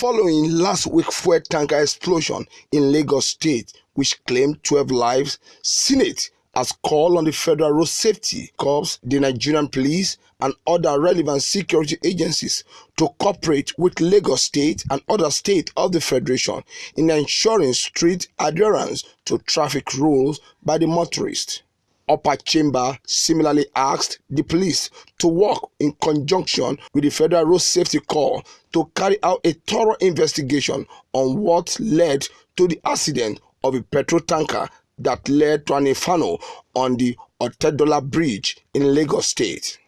Following last week's fuel tanker explosion in Lagos State, which claimed 12 lives, Senate has called on the Federal Road Safety Corps, the Nigerian Police, and other relevant security agencies to cooperate with Lagos State and other states of the Federation in ensuring strict adherence to traffic rules by the motorists. Upper Chamber similarly asked the police to work in conjunction with the Federal Road Safety Corps to carry out a thorough investigation on what led to the accident of a petrol tanker that led to an inferno on the Otedola Bridge in Lagos State.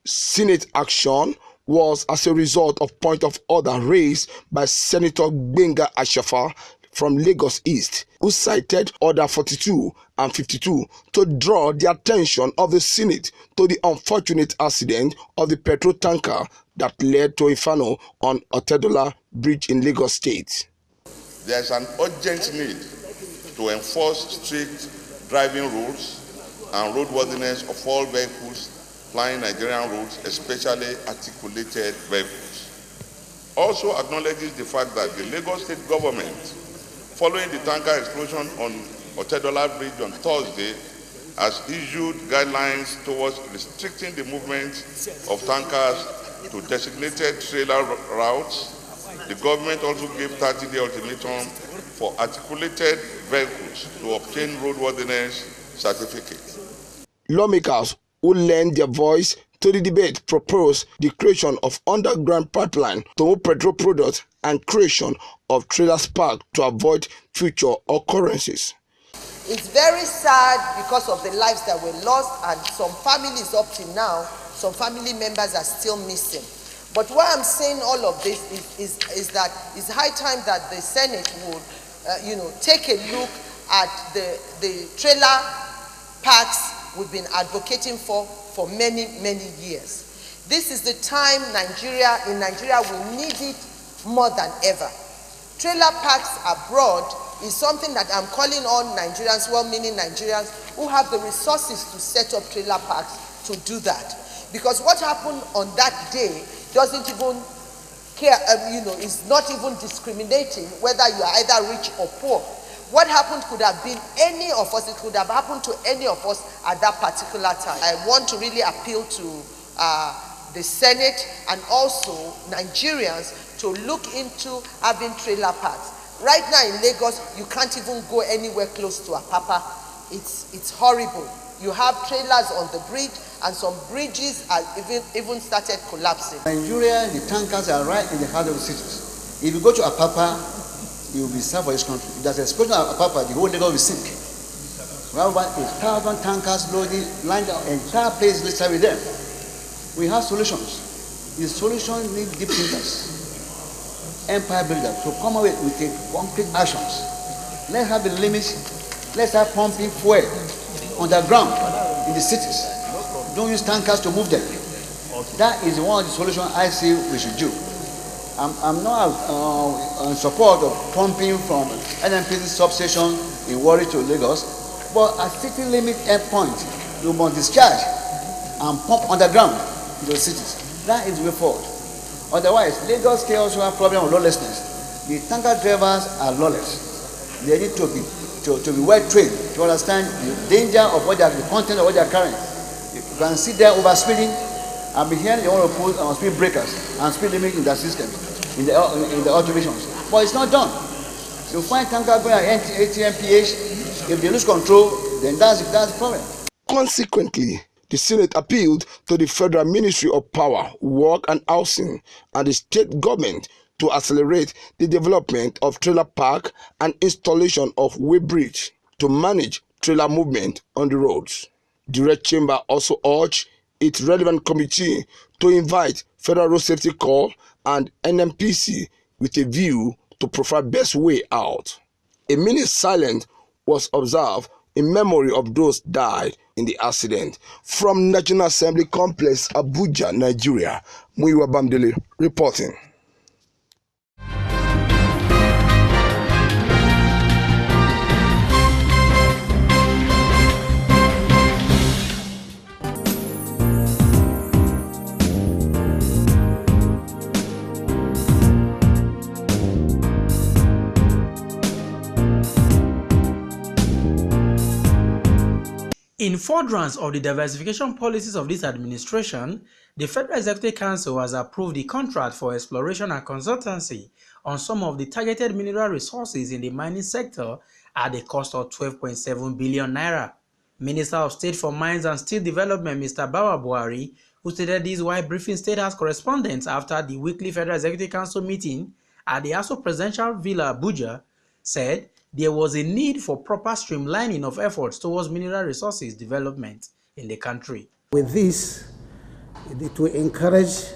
Senate action was as a result of point of order raised by Senator Gbenga Ashafa from Lagos East, who cited Order 42 and 52 to draw the attention of the Senate to the unfortunate accident of the petrol tanker that led to inferno on Otedola Bridge in Lagos State. There is an urgent need to enforce strict driving rules and roadworthiness of all vehicles plying Nigerian roads, especially articulated vehicles. Also acknowledges the fact that the Lagos State government, following the tanker explosion on Otedola Bridge on Thursday, has issued guidelines towards restricting the movement of tankers to designated trailer routes. The government also gave 30-day ultimatum for articulated vehicles to obtain roadworthiness certificate. Lawmakers who lend their voice to the debate propose the creation of underground pipeline to move petrol products and creation of trailer park to avoid future occurrences. It's very sad because of the lives that were lost, and some families up to now, some family members are still missing. But why I'm saying all of this is that it's high time that the Senate would, take a look at the trailer parks we've been advocating for many, many years. This is the time in Nigeria we need it more than ever. Trailer parks abroad is something that I'm calling on Nigerians, well-meaning Nigerians, who have the resources to set up trailer parks to do that. Because what happened on that day doesn't even care, is not even discriminating whether you are either rich or poor. What happened could have been any of us, it could have happened to any of us at that particular time. I want to really appeal to the Senate and also Nigerians to look into having trailer parks. Right now in Lagos, you can't even go anywhere close to Apapa. It's horrible. You have trailers on the bridge, and some bridges are even started collapsing. Nigeria, the tankers are right in the heart of the cities. If you go to Apapa, you will be sad for this country. If there's an explosion at Apapa, the whole Lagos will sink. We have about 1,000 tankers loading, lined up, entire place literally with them. We have solutions. The solutions need deep thinkers, empire builders, to come away with concrete actions. Let's have a limit. Let's have pumping fuel underground in the cities. Don't use tankers to move them. That is one of the solutions I see we should do. I'm not in support of pumping from NNPC substation in Warri to Lagos, but at city limit endpoint, you must discharge and pump underground into the cities. That is the way forward. Otherwise, Lagos State also have problem with lawlessness. The tanker drivers are lawless. They need to be well trained to understand the danger of the content of what they are carrying. You can see them over speeding. I've been hearing they want to put speed breakers and speed limit in their systems, in the automations. But it's not done. You find tanker going at 80 mph. If they lose control, then that's the problem. Consequently, the Senate appealed to the Federal Ministry of Power, Work and Housing and the state government to accelerate the development of trailer park and installation of weighbridge to manage trailer movement on the roads. The Red Chamber also urged its relevant committee to invite Federal Road Safety Corps and NNPC with a view to provide best way out. A minute silence was observed in memory of those died in the accident. From National Assembly Complex, Abuja, Nigeria, Muyiwa Bamdele reporting. In furtherance of the diversification policies of this administration, the Federal Executive Council has approved the contract for exploration and consultancy on some of the targeted mineral resources in the mining sector at the cost of 12.7 billion naira. Minister of State for Mines and Steel Development, Mr. Bawa Buhari, who stated this while briefing State House correspondents after the weekly Federal Executive Council meeting at the Aso Presidential Villa, Abuja, said there was a need for proper streamlining of efforts towards mineral resources development in the country. With this, it will encourage,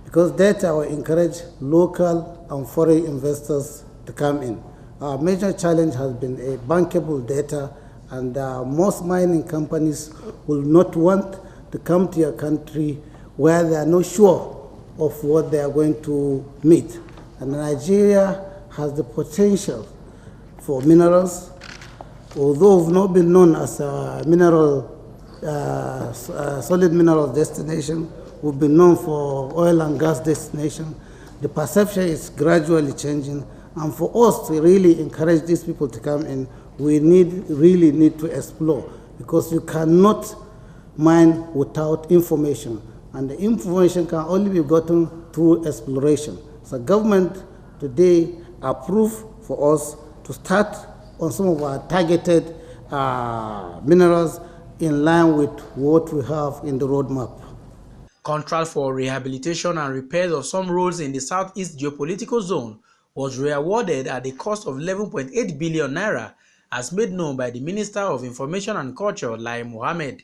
because data will encourage local and foreign investors to come in. Our major challenge has been a bankable data, and most mining companies will not want to come to your country where they are not sure of what they are going to meet. And Nigeria has the potential for minerals, although we've not been known as a solid mineral destination. We've been known for oil and gas destination. The perception is gradually changing, and for us to really encourage these people to come in, we really need to explore, because you cannot mine without information, and the information can only be gotten through exploration. So government today approved for us to start on some of our targeted minerals in line with what we have in the roadmap. Contract for rehabilitation and repairs of some roads in the southeast geopolitical zone was re-awarded at the cost of 11.8 billion naira, as made known by the Minister of Information and Culture, Lai Mohammed.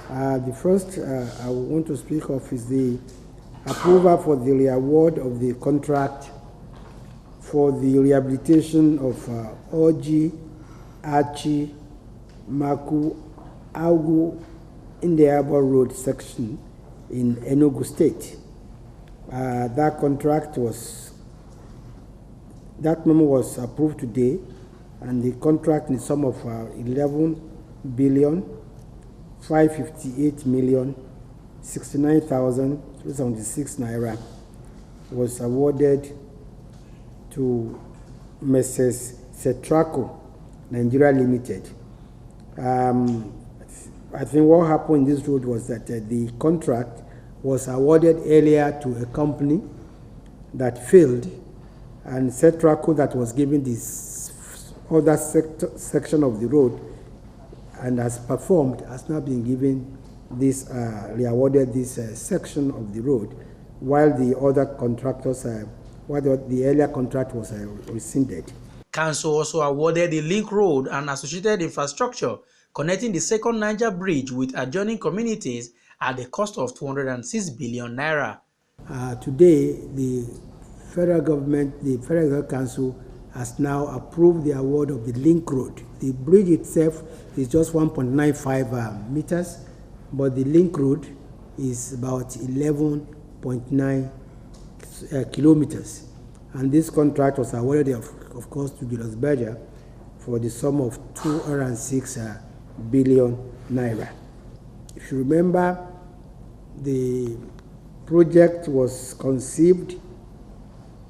The first I want to speak of is the approval for the re-award of the contract for the rehabilitation of Oji, Achi, Maku, Augu, Indiaba Road section in Enugu State. That memo was approved today, and the contract in the sum of 11,558,069,376 naira was awarded to Messrs. Cetraco Nigeria Limited. I think what happened in this road was that the contract was awarded earlier to a company that failed, and Cetraco, that was given this other section of the road and has performed, has now been given this re-awarded this section of the road, while the other contractors the earlier contract was rescinded. Council also awarded the Link Road and associated infrastructure connecting the second Niger Bridge with adjoining communities at the cost of 206 billion naira. Today, the federal government, the Federal Council, has now approved the award of the Link Road. The bridge itself is just 1.95 meters, but the Link Road is about 11.9 kilometers. And this contract was awarded, of course, to Julius Berger for the sum of 206 billion naira. If you remember, the project was conceived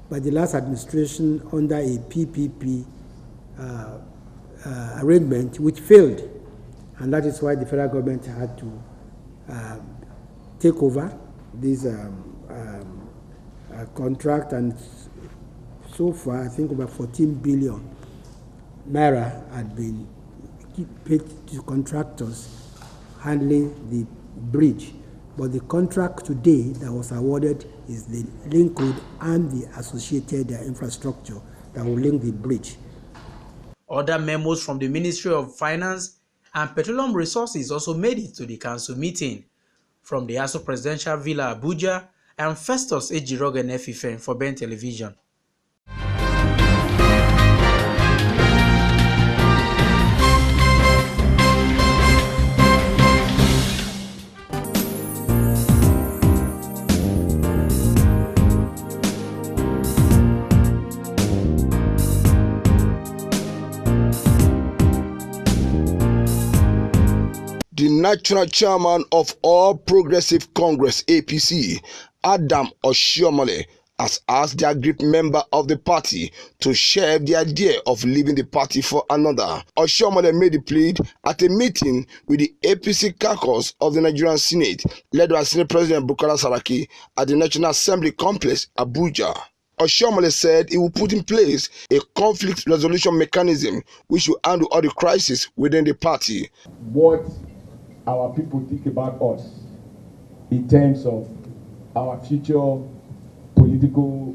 by the last administration under a PPP arrangement, which failed, and that is why the federal government had to take over this contract, and so far I think about 14 billion naira had been paid to contractors handling the bridge. But the contract today that was awarded is the Link Road and the associated infrastructure that will link the bridge. Other memos from the Ministry of Finance and Petroleum Resources also made it to the council meeting. From the Aso Presidential Villa, Abuja, I'm Festus Ejirogen Efifen for Ben Television. The national chairman of All Progressive Congress (APC), Adam Oshiomhole, has asked the aggrieved member of the party to share the idea of leaving the party for another. Oshiomhole made the plea at a meeting with the APC caucus of the Nigerian Senate, led by Senate President Bukola Saraki at the National Assembly Complex, Abuja. Oshiomhole said he will put in place a conflict resolution mechanism which will handle all the crises within the party. What our people think about us in terms of our future political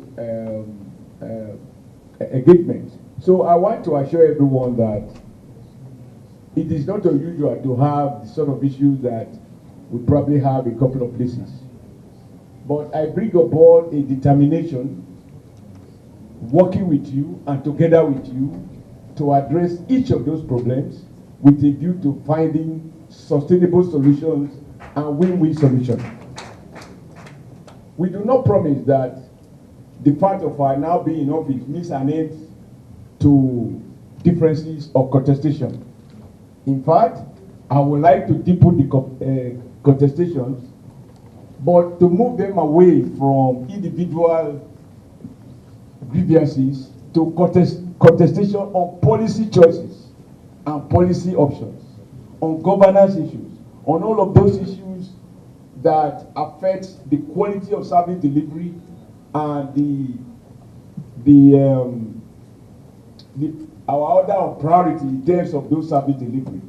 engagement. So I want to assure everyone that it is not unusual to have the sort of issues that we probably have in a couple of places. But I bring aboard a determination, working with you and together with you to address each of those problems with a view to finding sustainable solutions and win-win solutions. We do not promise that the fact of our now being in office means an end to differences or contestation. In fact, I would like to deepen the contestations, but to move them away from individual grievances to contestation on policy choices and policy options, on governance issues, on all of those issues that affect the quality of service delivery and our order of priority in terms of those service delivery,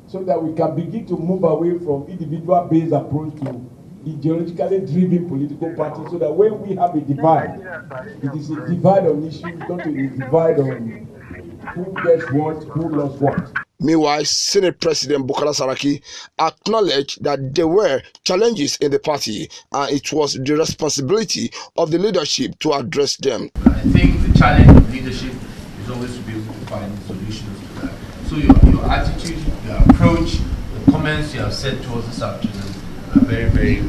so that we can begin to move away from individual-based approach to ideologically driven political parties, so that when we have a divide, it is a divide on issues, not a divide on who gets what, who lost what. Meanwhile, Senate President Bukola Saraki acknowledged that there were challenges in the party and it was the responsibility of the leadership to address them. I think the challenge of leadership is always to be able to find solutions to that. So your attitude, your approach, the comments you have said to us this afternoon are very, very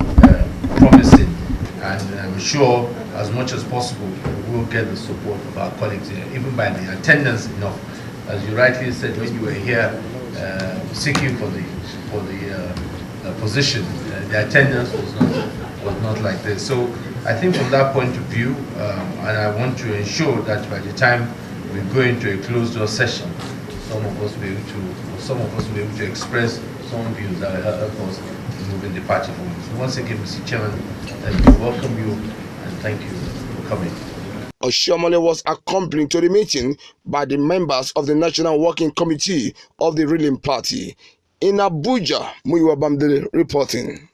promising, and I'm sure as much as possible we will get the support of our colleagues here, even by the attendance enough. As you rightly said, when you were here seeking for the position, the attendance was not like this. So I think from that point of view, and I want to ensure that by the time we go into a closed door session, some of us will be able to express some views that will help us in moving the party forward. So once again, Mr. Chairman, we welcome you and thank you for coming. Oshiomhole was accompanied to the meeting by the members of the National Working Committee of the ruling party. In Abuja, Muyiwa Bamdele reporting.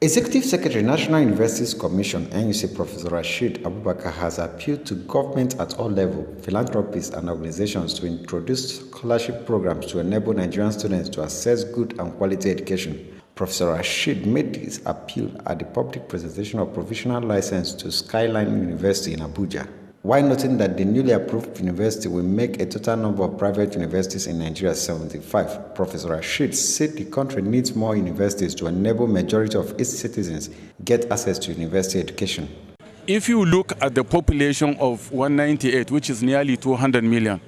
Executive Secretary, National Universities Commission, NUC Professor Rashid Abubakar has appealed to government at all levels, philanthropists and organizations to introduce scholarship programs to enable Nigerian students to access good and quality education. Professor Rashid made this appeal at the public presentation of provisional license to Skyline University in Abuja, while noting that the newly approved university will make a total number of private universities in Nigeria 75. Professor Rashid said the country needs more universities to enable majority of its citizens get access to university education. If you look at the population of 198, which is nearly 200 million,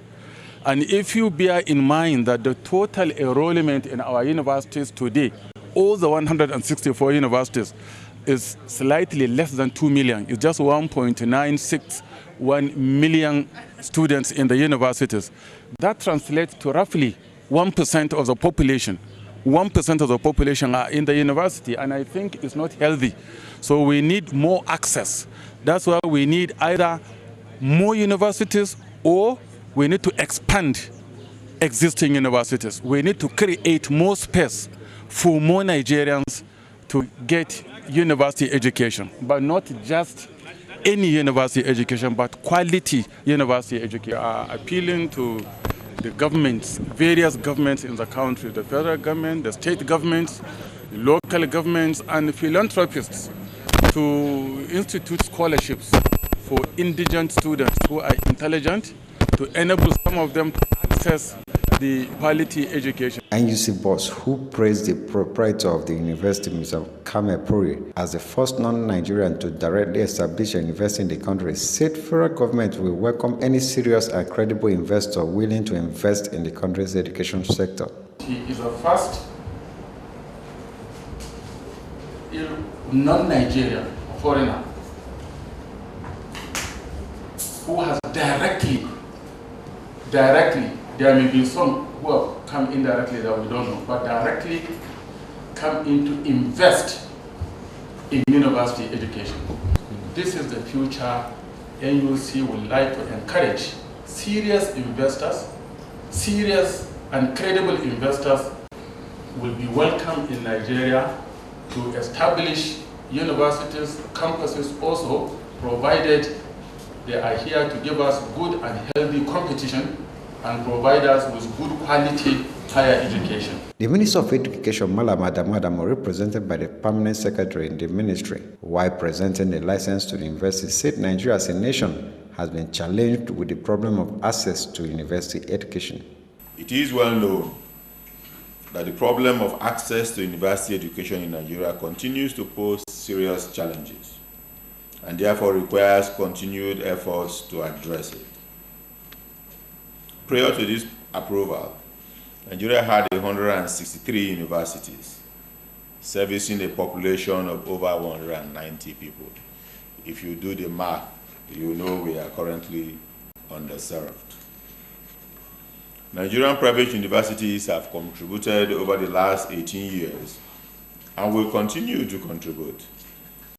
and if you bear in mind that the total enrollment in our universities today, all the 164 universities, is slightly less than 2 million. It's just 1.961 million students in the universities. That translates to roughly 1% of the population. 1% of the population are in the university, and I think it's not healthy. So we need more access. That's why we need either more universities or we need to expand existing universities. We need to create more space for more Nigerians to get university education, but not just any university education, but quality university education. We are appealing to the governments, various governments in the country, the federal government, the state governments, local governments, and philanthropists to institute scholarships for indigent students who are intelligent, to enable some of them to access the quality education. NUC boss who praised the proprietor of the university, Mr. Kamepuri, as the first non-Nigerian to directly establish a university in the country, said federal government will welcome any serious and credible investor willing to invest in the country's education sector. He is the first non-Nigerian foreigner who has directly, there may be some who have come indirectly that we don't know, but directly come in to invest in university education. This is the future. NUC would like to encourage serious investors, serious and credible investors will be welcome in Nigeria to establish universities, campuses also, provided they are here to give us good and healthy competition and provide us with good quality higher education. The Minister of Education, Malam Adamu, represented by the Permanent Secretary in the Ministry, while presenting the license to the university, said Nigeria as a nation has been challenged with the problem of access to university education. It is well known that the problem of access to university education in Nigeria continues to pose serious challenges and therefore requires continued efforts to address it. Prior to this approval, Nigeria had 163 universities, servicing a population of over 190 people. If you do the math, you know we are currently underserved. Nigerian private universities have contributed over the last 18 years and will continue to contribute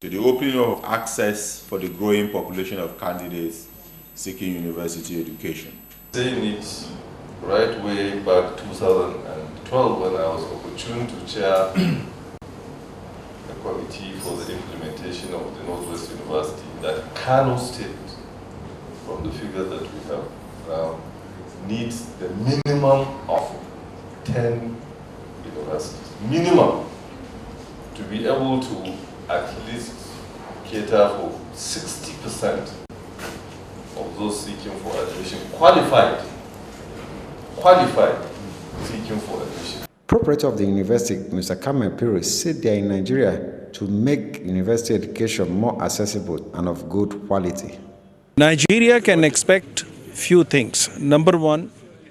to the opening of access for the growing population of candidates seeking university education. Saying it right way back 2012 when I was opportune to chair the committee for the implementation of the Northwest University, that Kano State, from the figures that we have now, needs the minimum of 10 universities. Minimum to be able to at least cater for 60% of those seeking for admission, qualified seeking for admission. Proprietor of the university, Mr. Kamepuri, said they are in Nigeria to make university education more accessible and of good quality. Nigeria can expect few things. Number one,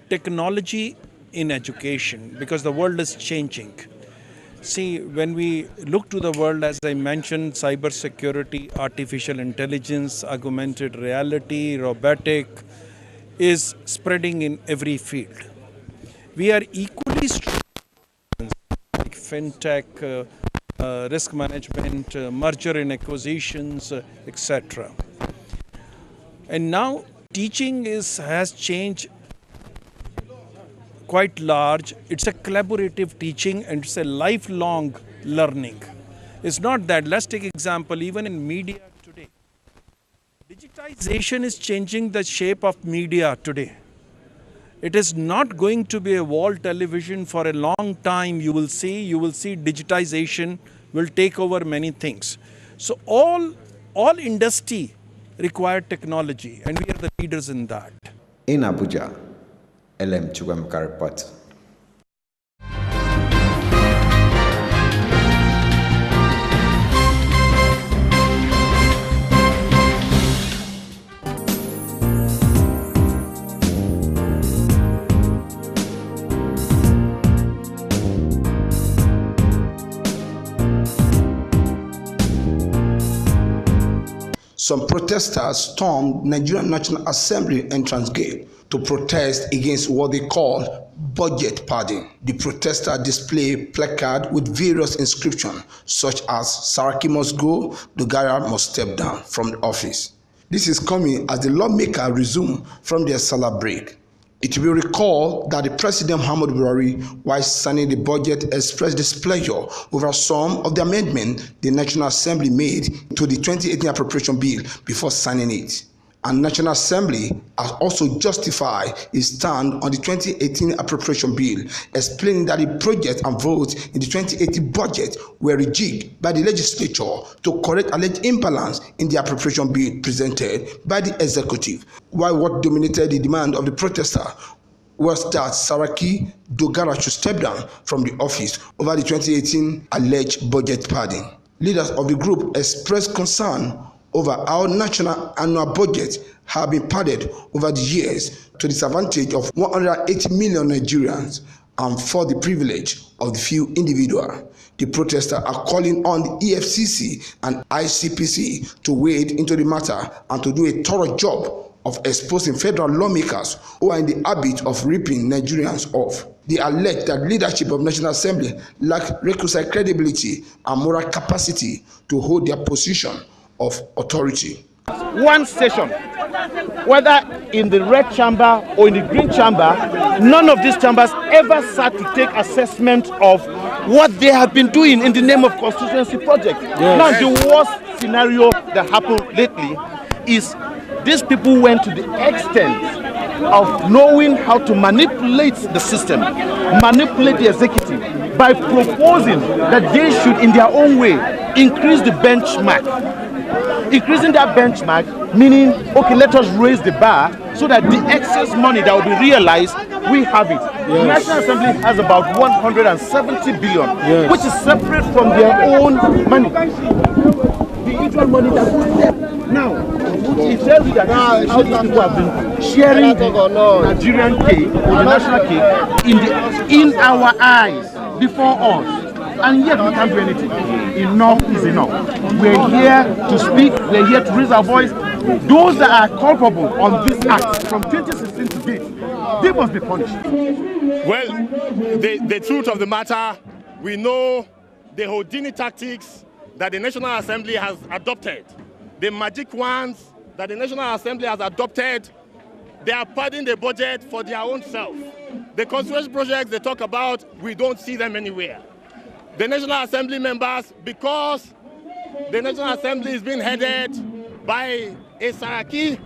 technology in education, because the world is changing. See, when we look to the world, as I mentioned, cybersecurity, artificial intelligence, augmented reality, robotic is spreading in every field. We are equally strong like fintech, risk management, merger and acquisitions, etc. And now teaching has changed quite large. It's a collaborative teaching and it's a lifelong learning. It's not that, let's take example, even in media today. Digitization is changing the shape of media today. It is not going to be a wall television for a long time. You will see digitization will take over many things. So all industry require technology and we are the leaders in that. In Abuja, LM Chugwamka report. Some protesters stormed Nigerian National Assembly entrance gate to protest against what they call budget padding. The protesters displayed placards with various inscriptions such as Saraki must go, Dogara must step down from the office. This is coming as the lawmakers resume from their Salah break. It will be recalled that the President Muhammadu Buhari, while signing the budget, expressed displeasure over some of the amendments the National Assembly made to the 2018 appropriation bill before signing it. And National Assembly has also justified its stand on the 2018 appropriation bill, explaining that the project and votes in the 2018 budget were rejigged by the legislature to correct alleged imbalance in the appropriation bill presented by the executive. While what dominated the demand of the protester was that Saraki Dogara should step down from the office over the 2018 alleged budget padding. Leaders of the group expressed concern over how national annual budgets have been padded over the years to the disadvantage of 180 million Nigerians and for the privilege of the few individuals. The protesters are calling on the EFCC and ICPC to wade into the matter and to do a thorough job of exposing federal lawmakers who are in the habit of ripping Nigerians off. They allege that leadership of National Assembly lack requisite credibility and moral capacity to hold their position of authority. One session, whether in the red chamber or in the green chamber, none of these chambers ever sat to take assessment of what they have been doing in the name of constituency project. Yes. Now, the worst scenario that happened lately is these people went to the extent of knowing how to manipulate the system, manipulate the executive by proposing that they should, in their own way, increase the benchmark. Increasing that benchmark, meaning, okay, let us raise the bar so that the excess money that will be realized, we have it. Yes. The National Assembly has about 170 billion, yes, which is separate from their own money. The usual money that goes there. Now, it tells you that how these people have been sharing the Nigerian cake, or the national cake, in our eyes, before us. And yet we can't do anything. Enough is enough. We're here to speak, we're here to raise our voice. Those that are culpable on this act from 2016 to date, they must be punished. Well, the truth of the matter, we know the Houdini tactics that the National Assembly has adopted, the magic wands that the National Assembly has adopted, they are padding the budget for their own self. The constituency projects they talk about, we don't see them anywhere. The National Assembly members, because the National Assembly is being headed by a Saraki,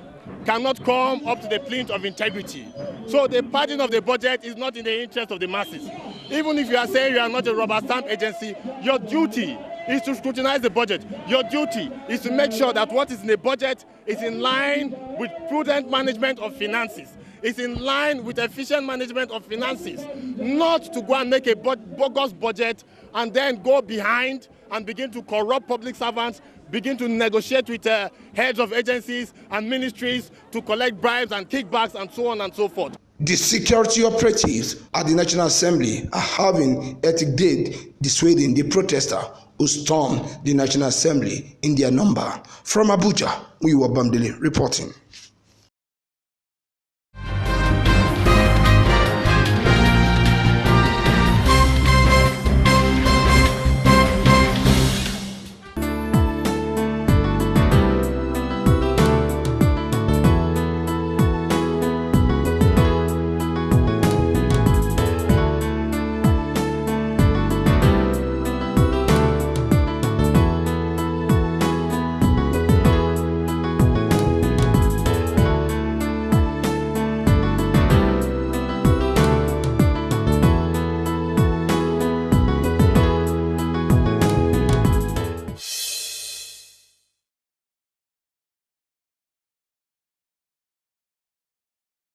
cannot come up to the plinth of integrity. So the padding of the budget is not in the interest of the masses. Even if you are saying you are not a rubber stamp agency, your duty is to scrutinize the budget. Your duty is to make sure that what is in the budget is in line with prudent management of finances. It's in line with efficient management of finances, not to go and make a bogus budget and then go behind and begin to corrupt public servants, begin to negotiate with heads of agencies and ministries to collect bribes and kickbacks and so on and so forth. The security operatives at the National Assembly are having ethic day dissuading the protester who stormed the National Assembly in their number. From Abuja, Muyiwa Bamdele reporting.